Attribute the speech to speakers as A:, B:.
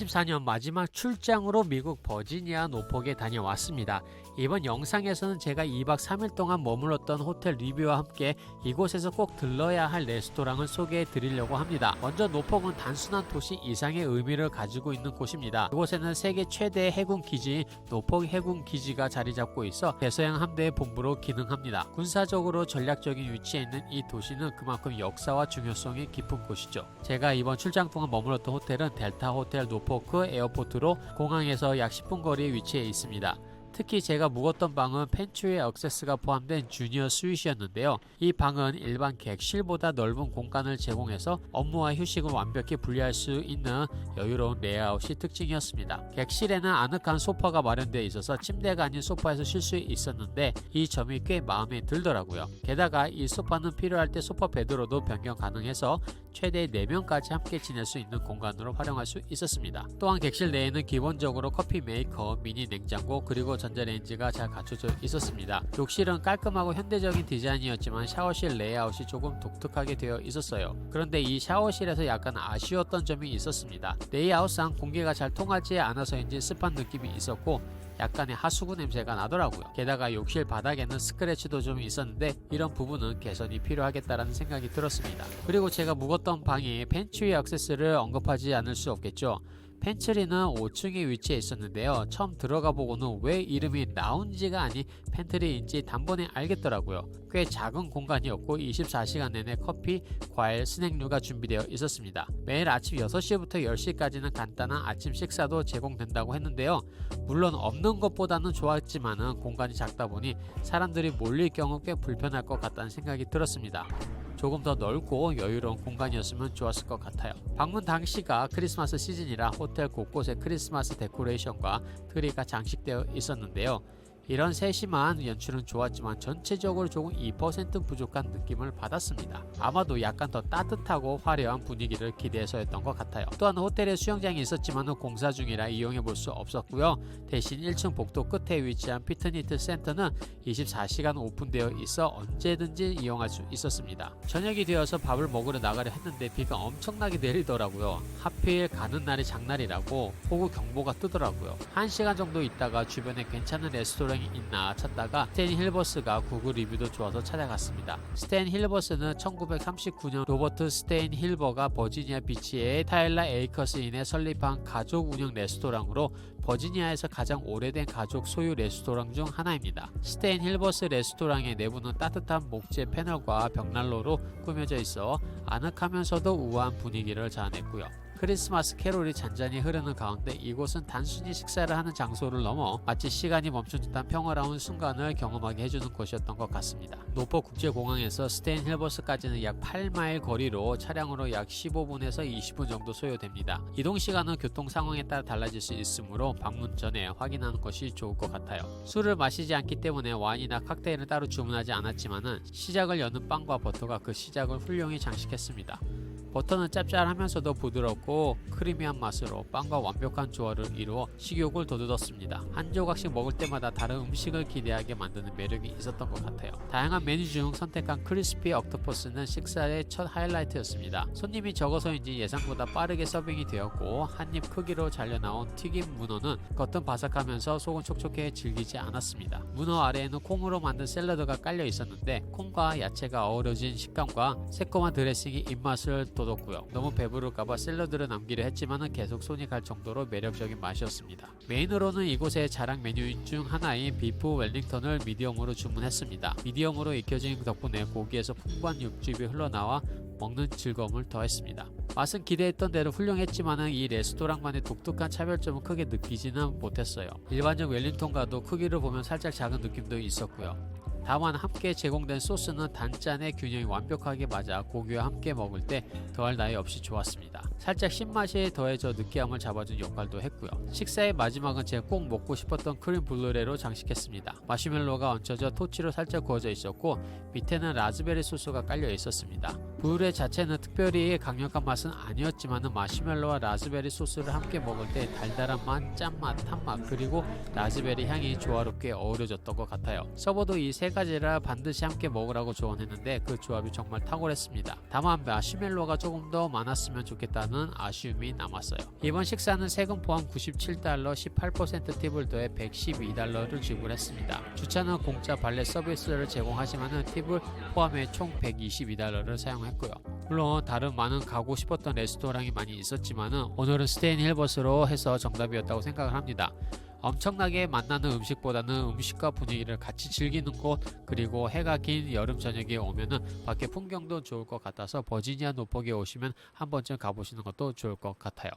A: 2024년 마지막 출장으로 미국 버지니아 노폭에 다녀왔습니다. 이번 영상에서는 제가 2박 3일 동안 머물렀던 호텔 리뷰와 함께 이곳에서 꼭 들러야 할 레스토랑을 소개해 드리려고 합니다. 먼저 노폭은 단순한 도시 이상의 의미를 가지고 있는 곳입니다. 이곳에는 세계 최대의 해군 기지인 노폭 해군 기지가 자리 잡고 있어 대서양 함대의 본부로 기능합니다. 군사적으로 전략적인 위치에 있는 이 도시는 그만큼 역사와 중요성이 깊은 곳이죠. 제가 이번 출장 동안 머물렀던 호텔은 델타 호텔 노포크 에어포트로 공항에서 약 10분 거리에 위치해 있습니다. 특히 제가 묵었던 방은 펜트리 액세스가 포함된 주니어 스윗이었는데요. 이 방은 일반 객실보다 넓은 공간을 제공해서 업무와 휴식을 완벽히 분리할 수 있는 여유로운 레이아웃이 특징이었습니다. 객실에는 아늑한 소파가 마련되어 있어서 침대가 아닌 소파에서 쉴 수 있었는데 이 점이 꽤 마음에 들더라고요. 게다가 이 소파는 필요할 때 소파 베드로도 변경 가능해서 최대 4명까지 함께 지낼 수 있는 공간으로 활용할 수 있었습니다. 또한 객실 내에는 기본적으로 커피 메이커, 미니 냉장고, 그리고 전자레인지가 잘 갖춰져 있었습니다. 욕실은 깔끔하고 현대적인 디자인이었지만 샤워실 레이아웃이 조금 독특하게 되어 있었어요. 그런데 이 샤워실에서 약간 아쉬웠던 점이 있었습니다. 레이아웃상 공기가 잘 통하지 않아서인지 습한 느낌이 있었고 약간의 하수구 냄새가 나더라고요. 게다가 욕실 바닥에는 스크래치도 좀 있었는데 이런 부분은 개선이 필요하겠다라는 생각이 들었습니다. 그리고 제가 묵었던 방이 펜트리 액세스를 언급하지 않을 수 없겠죠. 펜트리는 5층에 위치해 있었는데요. 처음 들어가 보고는 왜 이름이 라운지가 아닌 펜트리인지 단번에 알겠더라고요. 꽤 작은 공간이었고 24시간 내내 커피, 과일, 스낵류가 준비되어 있었습니다. 매일 아침 6시부터 10시까지는 간단한 아침 식사도 제공된다고 했는데요. 물론 없는 것보다는 좋았지만 공간이 작다 보니 사람들이 몰릴 경우 꽤 불편할 것 같다는 생각이 들었습니다. 조금 더 넓고 여유로운 공간이었으면 좋았을 것 같아요. 방문 당시가 크리스마스 시즌이라 호텔 곳곳에 크리스마스 데코레이션과 트리가 장식되어 있었는데요. 이런 세심한 연출은 좋았지만 전체적으로 조금 2% 부족한 느낌을 받았습니다. 아마도 약간 더 따뜻하고 화려한 분위기를 기대해서였던 것 같아요. 또한 호텔에 수영장이 있었지만 공사 중이라 이용해 볼 수 없었고요. 대신 1층 복도 끝에 위치한 피트니스 센터는 24시간 오픈되어 있어 언제든지 이용할 수 있었습니다. 저녁이 되어서 밥을 먹으러 나가려 했는데 비가 엄청나게 내리더라고요. 하필 가는 날이 장날이라고 폭우 경보가 뜨더라고요. 1시간 정도 있다가 주변에 괜찮은 레스토랑이 있나 찾다가 스탠 힐버스가 구글 리뷰도 좋아서 찾아갔습니다. 스탠 힐버스는 1939년 로버트 스탠 힐버가 버지니아 비치의 타일라 에이커스인에 설립한 가족 운영 레스토랑으로 버지니아에서 가장 오래된 가족 소유 레스토랑 중 하나입니다. 스탠 힐버스 레스토랑의 내부는 따뜻한 목재 패널과 벽난로로 꾸며져 있어 아늑하면서도 우아한 분위기를 자아냈고요. 크리스마스 캐롤이 잔잔히 흐르는 가운데 이곳은 단순히 식사를 하는 장소를 넘어 마치 시간이 멈춘 듯한 평화로운 순간을 경험하게 해주는 곳이었던 것 같습니다. 노포 국제공항에서 스탠 힐버스까지는 약 8마일 거리로 차량으로 약 15분에서 20분 정도 소요됩니다. 이동 시간은 교통 상황에 따라 달라질 수 있으므로 방문 전에 확인하는 것이 좋을 것 같아요. 술을 마시지 않기 때문에 와인이나 칵테일을 따로 주문하지 않았지만 시작을 여는 빵과 버터가 그 시작을 훌륭히 장식했습니다. 버터는 짭짤하면서도 부드럽고 크리미한 맛으로 빵과 완벽한 조화를 이루어 식욕을 돋우었습니다. 한 조각씩 먹을 때마다 다른 음식을 기대하게 만드는 매력이 있었던 것 같아요. 다양한 메뉴 중 선택한 크리스피 옥토퍼스는 식사의 첫 하이라이트였습니다. 손님이 적어서인지 예상보다 빠르게 서빙이 되었고 한입 크기로 잘려나온 튀김 문어는 겉은 바삭하면서 속은 촉촉해 질기지 않았습니다. 문어 아래에는 콩으로 만든 샐러드가 깔려 있었는데 콩과 야채가 어우러진 식감과 새콤한 드레싱이 입맛을 돋웠고요. 너무 배부를까봐 샐러드를 남기려 했지만 계속 손이 갈 정도로 매력적인 맛이었습니다. 메인으로는 이곳의 자랑 메뉴 중 하나인 비프 웰링턴을 미디엄으로 주문했습니다. 미디엄으로 익혀진 덕분에 고기에서 풍부한 육즙이 흘러나와 먹는 즐거움을 더했습니다. 맛은 기대했던 대로 훌륭했지만 이 레스토랑만의 독특한 차별점은 크게 느끼지는 못했어요. 일반적 웰링턴과도 크기를 보면 살짝 작은 느낌도 있었고요. 다만 함께 제공된 소스는 단짠의 균형이 완벽하게 맞아 고기와 함께 먹을 때 더할 나위 없이 좋았습니다. 살짝 신맛이 더해져 느끼함을 잡아준 역할도 했고요. 식사의 마지막은 제가 꼭 먹고 싶었던 크림 블루레로 장식했습니다. 마시멜로가 얹혀져 토치로 살짝 구워져 있었고 밑에는 라즈베리 소스가 깔려 있었습니다. 블루레 자체는 특별히 강력한 맛은 아니었지만 마시멜로와 라즈베리 소스를 함께 먹을 때 달달한 맛, 짠맛, 탄맛 그리고 라즈베리 향이 조화롭게 어우러졌던 것 같아요. 서버도 이 세 생일까지라 반드시 함께 먹으라고 조언했는데 그 조합이 정말 탁월했습니다. 다만 마시멜로가 조금 더 많았으면 좋겠다는 아쉬움이 남았어요. 이번 식사는 세금 포함 $97, 18% 팁을 더해 $112를 지불했습니다. 주차는 공짜 발렛 서비스를 제공하지만 팁을 포함해 총 $122를 사용했고요. 물론 다른 많은 가고 싶었던 레스토랑이 많이 있었지만 오늘은 스테인 힐버스로 해서 정답이었다고 생각을 합니다. 엄청나게 만나는 음식보다는 음식과 분위기를 같이 즐기는 곳, 그리고 해가 긴 여름 저녁에 오면은 밖에 풍경도 좋을 것 같아서 버지니아 노폭에 오시면 한 번쯤 가보시는 것도 좋을 것 같아요.